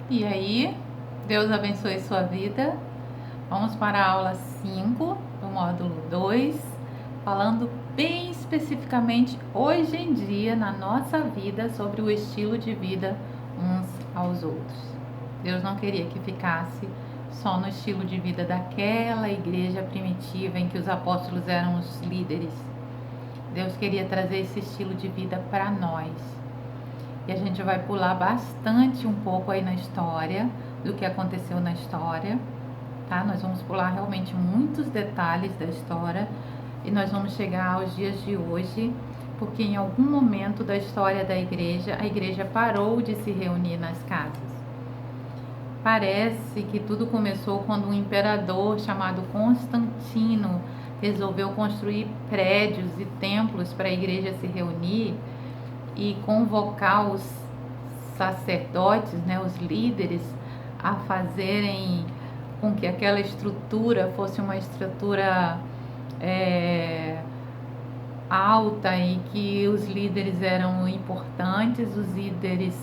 E aí, Deus abençoe sua vida. Vamos para a aula 5 do módulo 2, falando bem especificamente hoje em dia na nossa vida sobre o estilo de vida uns aos outros. Deus não queria que ficasse só no estilo de vida daquela igreja primitiva em que os apóstolos eram os líderes. Deus queria trazer esse estilo de vida para nós. E a gente vai pular bastante um pouco aí na história, do que aconteceu na história, tá? Nós vamos pular realmente muitos detalhes da história e nós vamos chegar aos dias de hoje, porque em algum momento da história da igreja, a igreja parou de se reunir nas casas. Parece que tudo começou quando um imperador chamado Constantino resolveu construir prédios e templos para a igreja se reunir e convocar os sacerdotes, né, os líderes, a fazerem com que aquela estrutura fosse uma estrutura alta e que os líderes eram importantes, os líderes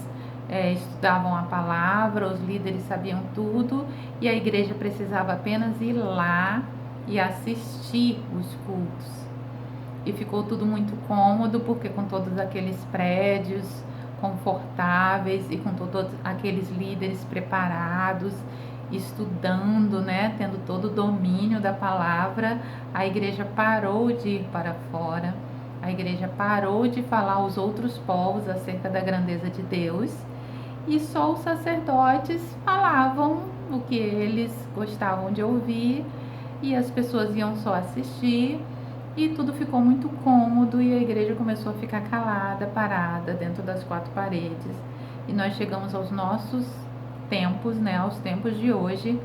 estudavam a palavra, os líderes sabiam tudo e a igreja precisava apenas ir lá e assistir os cultos. E ficou tudo muito cômodo, porque com todos aqueles prédios confortáveis e com todos aqueles líderes preparados, estudando, né, tendo todo o domínio da palavra, a igreja parou de ir para fora, a igreja parou de falar aos outros povos acerca da grandeza de Deus, e só os sacerdotes falavam o que eles gostavam de ouvir, e as pessoas iam só assistir, e tudo ficou muito cômodo e a igreja começou a ficar calada, parada dentro das quatro paredes. E nós chegamos aos nossos tempos, né, aos tempos de hoje,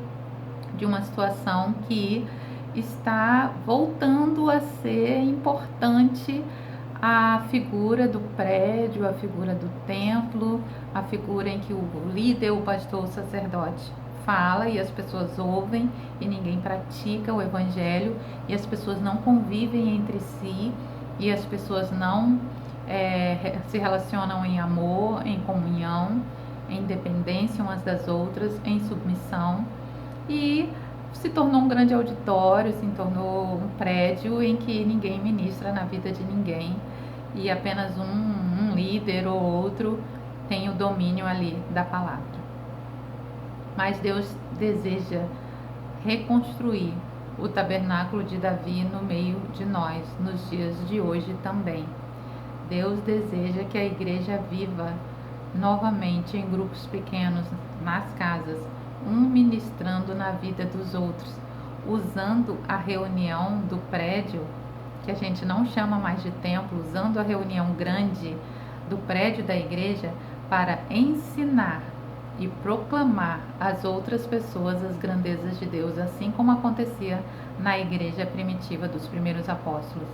de uma situação que está voltando a ser importante, a figura do prédio, a figura do templo, a figura em que o líder, o pastor, o sacerdote fala e as pessoas ouvem e ninguém pratica o evangelho e as pessoas não convivem entre si e as pessoas não se relacionam em amor, em comunhão, em dependência umas das outras, em submissão, e se tornou um grande auditório, se tornou um prédio em que ninguém ministra na vida de ninguém e apenas um líder ou outro tem o domínio ali da palavra. Mas Deus deseja reconstruir o tabernáculo de Davi no meio de nós, nos dias de hoje também. Deus deseja que a igreja viva novamente em grupos pequenos, nas casas, um ministrando na vida dos outros, usando a reunião do prédio, que a gente não chama mais de templo, usando a reunião grande do prédio da igreja para ensinar e proclamar às outras pessoas as grandezas de Deus, assim como acontecia na igreja primitiva dos primeiros apóstolos.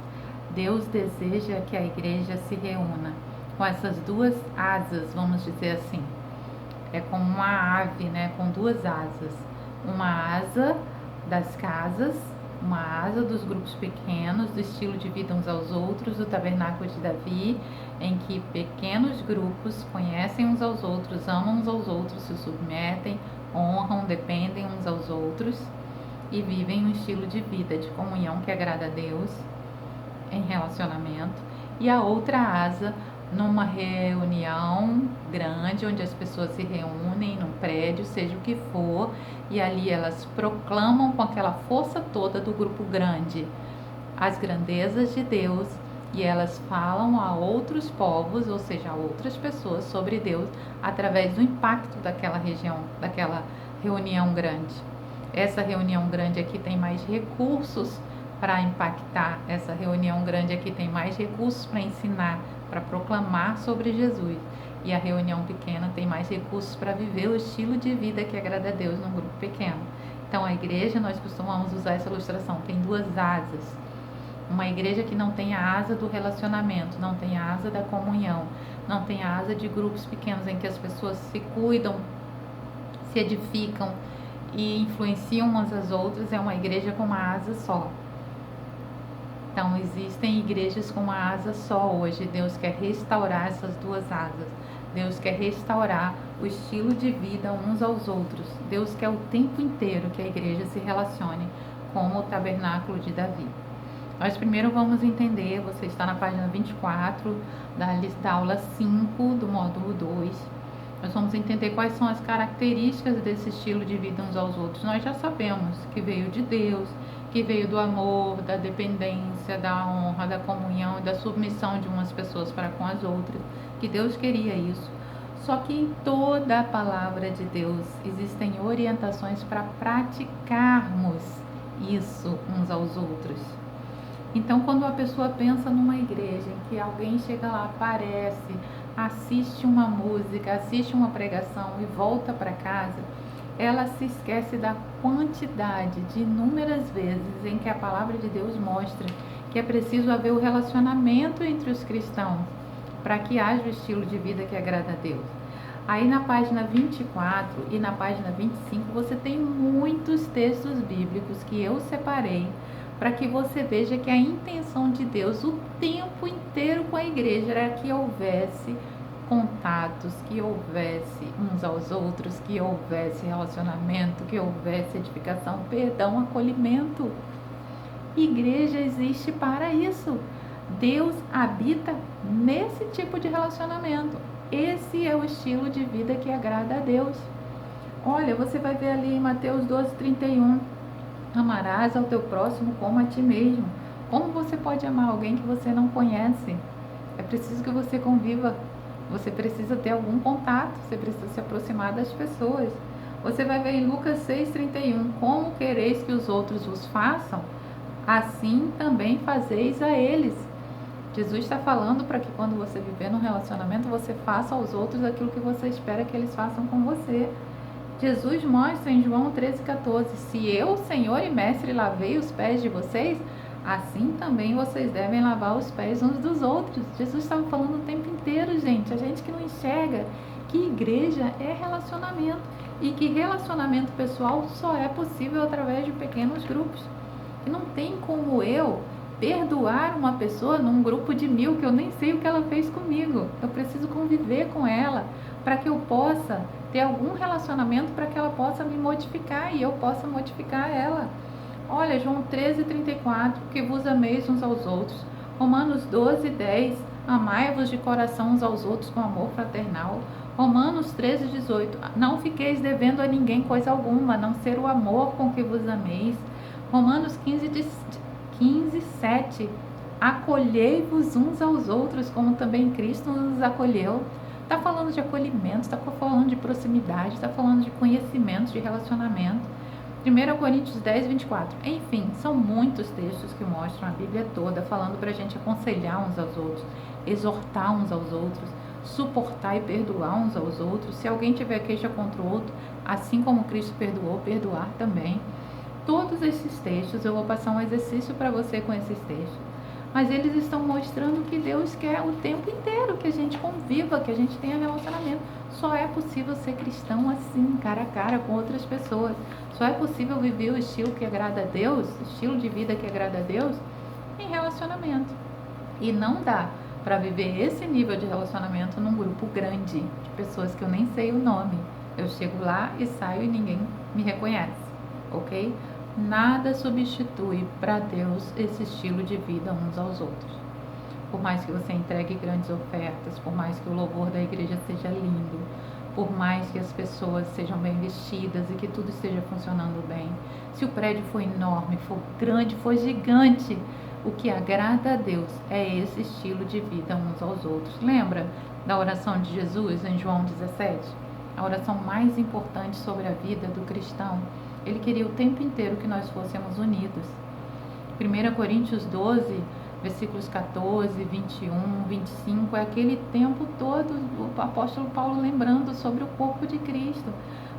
Deus deseja que a igreja se reúna com essas duas asas, vamos dizer assim. É como uma ave, né, com duas asas. Uma asa das casas, uma asa dos grupos pequenos, do estilo de vida uns aos outros, do tabernáculo de Davi, em que pequenos grupos conhecem uns aos outros, amam uns aos outros, se submetem, honram, dependem uns aos outros e vivem um estilo de vida de comunhão que agrada a Deus em relacionamento. E a outra asa, numa reunião grande, onde as pessoas se reúnem num prédio, seja o que for, e ali elas proclamam com aquela força toda do grupo grande as grandezas de Deus, e elas falam a outros povos, ou seja, a outras pessoas sobre Deus, através do impacto daquela região, daquela reunião grande. Essa reunião grande aqui tem mais recursos para impactar, essa reunião grande aqui tem mais recursos para ensinar, para proclamar sobre Jesus. E a reunião pequena tem mais recursos para viver o estilo de vida que agrada a Deus num grupo pequeno. Então a igreja, nós costumamos usar essa ilustração, tem duas asas. Uma igreja que não tem a asa do relacionamento, não tem a asa da comunhão, não tem a asa de grupos pequenos em que as pessoas se cuidam, se edificam e influenciam umas às outras, é uma igreja com uma asa só. Então existem igrejas com uma asa só hoje. Deus quer restaurar essas duas asas. Deus quer restaurar o estilo de vida uns aos outros. Deus quer o tempo inteiro que a igreja se relacione como o tabernáculo de Davi. Nós primeiro vamos entender, você está na página 24 da aula 5 do módulo 2. Nós vamos entender quais são as características desse estilo de vida uns aos outros. Nós já sabemos que veio de Deus, que veio do amor, da dependência, da honra, da comunhão e da submissão de umas pessoas para com as outras, que Deus queria isso. Só que em toda a palavra de Deus existem orientações para praticarmos isso uns aos outros. Então, quando a pessoa pensa numa igreja em que alguém chega lá, aparece, assiste uma música, assiste uma pregação e volta para casa, ela se esquece da quantidade de inúmeras vezes em que a palavra de Deus mostra que é preciso haver o relacionamento entre os cristãos para que haja o estilo de vida que agrada a Deus. Aí na página 24 e na página 25 você tem muitos textos bíblicos que eu separei para que você veja que a intenção de Deus o tempo inteiro com a igreja era que houvesse contatos, que houvesse uns aos outros, que houvesse relacionamento, que houvesse edificação, perdão, acolhimento. Igreja existe para isso. Deus habita nesse tipo de relacionamento. Esse é o estilo de vida que agrada a Deus. Olha, você vai ver ali em Mateus 12:31. Amarás ao teu próximo como a ti mesmo. Como você pode amar alguém que você não conhece? É preciso que você conviva. Você precisa ter algum contato. Você precisa se aproximar das pessoas. Você vai ver em Lucas 6:31. Como quereis que os outros vos façam? Assim também fazeis a eles. Jesus está falando para que quando você viver num relacionamento, você faça aos outros aquilo que você espera que eles façam com você. Jesus mostra em João 13:14, se eu, Senhor e Mestre, lavei os pés de vocês, assim também vocês devem lavar os pés uns dos outros. Jesus estava falando o tempo inteiro, gente, a gente que não enxerga que igreja é relacionamento e que relacionamento pessoal só é possível através de pequenos grupos. E não tem como eu perdoar uma pessoa num grupo de 1000 que eu nem sei o que ela fez comigo. Eu preciso conviver com ela para que eu possa ter algum relacionamento, para que ela possa me modificar e eu possa modificar ela. Olha, João 13:34, que vos ameis uns aos outros. Romanos 12:10, amai-vos de coração uns aos outros com amor fraternal. Romanos 13:18, não fiqueis devendo a ninguém coisa alguma, a não ser o amor com que vos ameis. Romanos 15:7, acolhei-vos uns aos outros, como também Cristo nos acolheu. Está falando de acolhimento, está falando de proximidade, está falando de conhecimento, de relacionamento. 1 Coríntios 10:24. Enfim, são muitos textos que mostram a Bíblia toda, falando para a gente aconselhar uns aos outros, exortar uns aos outros, suportar e perdoar uns aos outros. Se alguém tiver queixa contra o outro, assim como Cristo perdoou, perdoar também. Todos esses textos, eu vou passar um exercício para você com esses textos. Mas eles estão mostrando que Deus quer o tempo inteiro que a gente conviva, que a gente tenha relacionamento. Só é possível ser cristão assim, cara a cara com outras pessoas. Só é possível viver o estilo que agrada a Deus, estilo de vida que agrada a Deus, em relacionamento. E não dá para viver esse nível de relacionamento num grupo grande, de pessoas que eu nem sei o nome. Eu chego lá e saio e ninguém me reconhece, ok? Nada substitui para Deus esse estilo de vida uns aos outros. Por mais que você entregue grandes ofertas, por mais que o louvor da igreja seja lindo, por mais que as pessoas sejam bem vestidas e que tudo esteja funcionando bem, se o prédio for enorme, for grande, for gigante, o que agrada a Deus é esse estilo de vida uns aos outros. Lembra da oração de Jesus em João 17? A oração mais importante sobre a vida do cristão. Ele queria o tempo inteiro que nós fôssemos unidos. 1 Coríntios 12, versículos 14, 21, 25, é aquele tempo todo o apóstolo Paulo lembrando sobre o corpo de Cristo,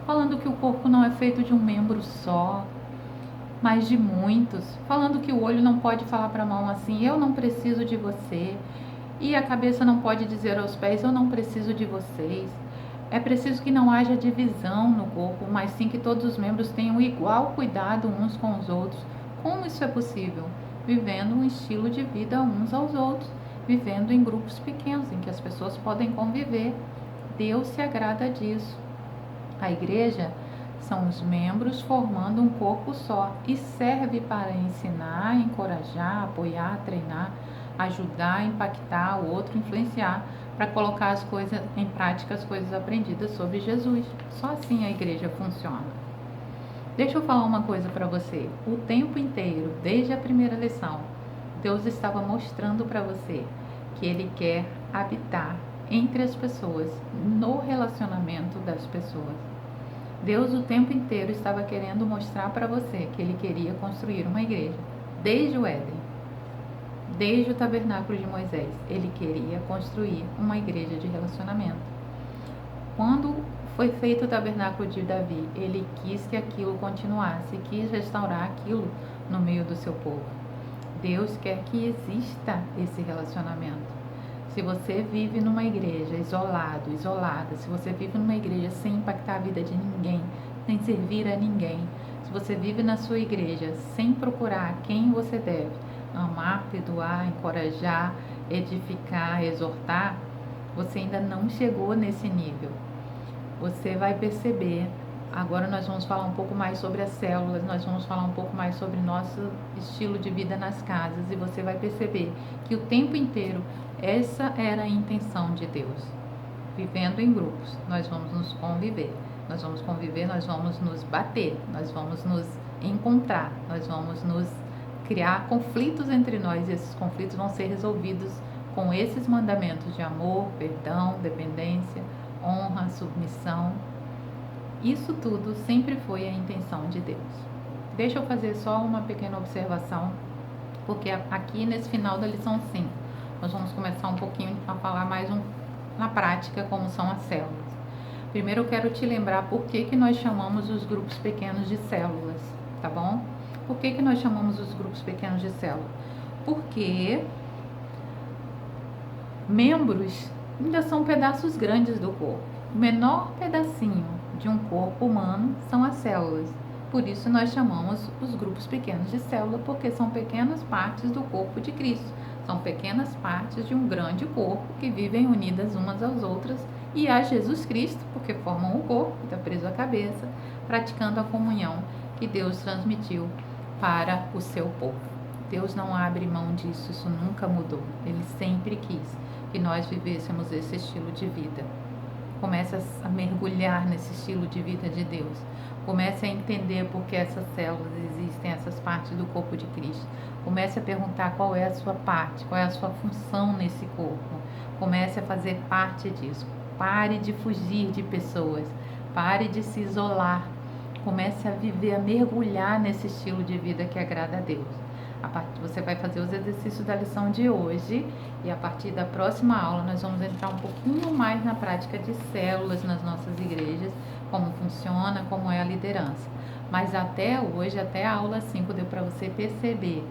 falando que o corpo não é feito de um membro só, mas de muitos, falando que o olho não pode falar para a mão assim, eu não preciso de você, e a cabeça não pode dizer aos pés, eu não preciso de vocês. É preciso que não haja divisão no corpo, mas sim que todos os membros tenham igual cuidado uns com os outros. Como isso é possível? Vivendo um estilo de vida uns aos outros, vivendo em grupos pequenos, em que as pessoas podem conviver. Deus se agrada disso. A igreja são os membros formando um corpo só e serve para ensinar, encorajar, apoiar, treinar, ajudar, impactar o outro, influenciar, para colocar as coisas em prática, as coisas aprendidas sobre Jesus. Só assim a igreja funciona. Deixa eu falar uma coisa para você. O tempo inteiro, desde a primeira lição, Deus estava mostrando para você que Ele quer habitar entre as pessoas, no relacionamento das pessoas. Deus o tempo inteiro estava querendo mostrar para você que Ele queria construir uma igreja. Desde o Éden, desde o tabernáculo de Moisés, Ele queria construir uma igreja de relacionamento. Quando foi feito o tabernáculo de Davi, Ele quis que aquilo continuasse, quis restaurar aquilo no meio do seu povo. Deus quer que exista esse relacionamento. Se você vive numa igreja isolado, isolada, se você vive numa igreja sem impactar a vida de ninguém, sem servir a ninguém, se você vive na sua igreja sem procurar quem você deve amar, perdoar, encorajar, edificar, exortar, você ainda não chegou nesse nível. Você vai perceber. Agora nós vamos falar um pouco mais sobre as células, nós vamos falar um pouco mais sobre nosso estilo de vida nas casas e você vai perceber que o tempo inteiro essa era a intenção de Deus. Vivendo em grupos, nós vamos nos conviver, nós vamos nos bater, nós vamos nos encontrar, nós vamos nos criar conflitos entre nós e esses conflitos vão ser resolvidos com esses mandamentos de amor, perdão, dependência, honra, submissão. Isso tudo sempre foi a intenção de Deus. Deixa eu fazer só uma pequena observação, porque aqui nesse final da lição 5, nós vamos começar um pouquinho a falar mais na prática como são as células. Primeiro eu quero te lembrar por que nós chamamos os grupos pequenos de células, tá bom? Por que nós chamamos os grupos pequenos de células? Porque membros ainda são pedaços grandes do corpo. O menor pedacinho de um corpo humano são as células. Por isso nós chamamos os grupos pequenos de célula, porque são pequenas partes do corpo de Cristo. São pequenas partes de um grande corpo que vivem unidas umas às outras e a Jesus Cristo, porque formam o corpo, que está preso à cabeça, praticando a comunhão que Deus transmitiu para o seu povo. Deus não abre mão disso, isso nunca mudou. Ele sempre quis que nós vivêssemos esse estilo de vida. Comece a mergulhar nesse estilo de vida de Deus. Comece a entender por que essas células existem, essas partes do corpo de Cristo. Comece a perguntar qual é a sua parte, qual é a sua função nesse corpo. Comece a fazer parte disso. Pare de fugir de pessoas. Pare de se isolar. Comece a viver, a mergulhar nesse estilo de vida que agrada a Deus. Você vai fazer os exercícios da lição de hoje e a partir da próxima aula nós vamos entrar um pouquinho mais na prática de células nas nossas igrejas, como funciona, como é a liderança. Mas até hoje, até a aula 5, deu para você perceber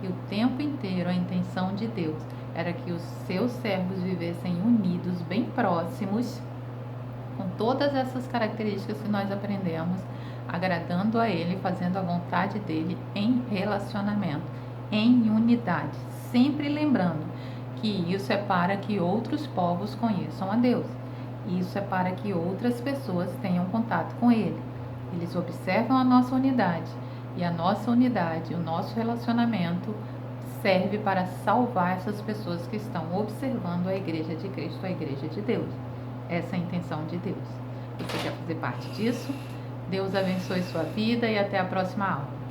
que o tempo inteiro a intenção de Deus era que os seus servos vivessem unidos, bem próximos, com todas essas características que nós aprendemos, agradando a Ele, fazendo a vontade dEle em relacionamento, em unidade. Sempre lembrando que isso é para que outros povos conheçam a Deus. Isso é para que outras pessoas tenham contato com Ele. Eles observam a nossa unidade e a nossa unidade, o nosso relacionamento serve para salvar essas pessoas que estão observando a Igreja de Cristo, a Igreja de Deus. Essa é a intenção de Deus. Você quer fazer parte disso? Deus abençoe sua vida e até a próxima aula.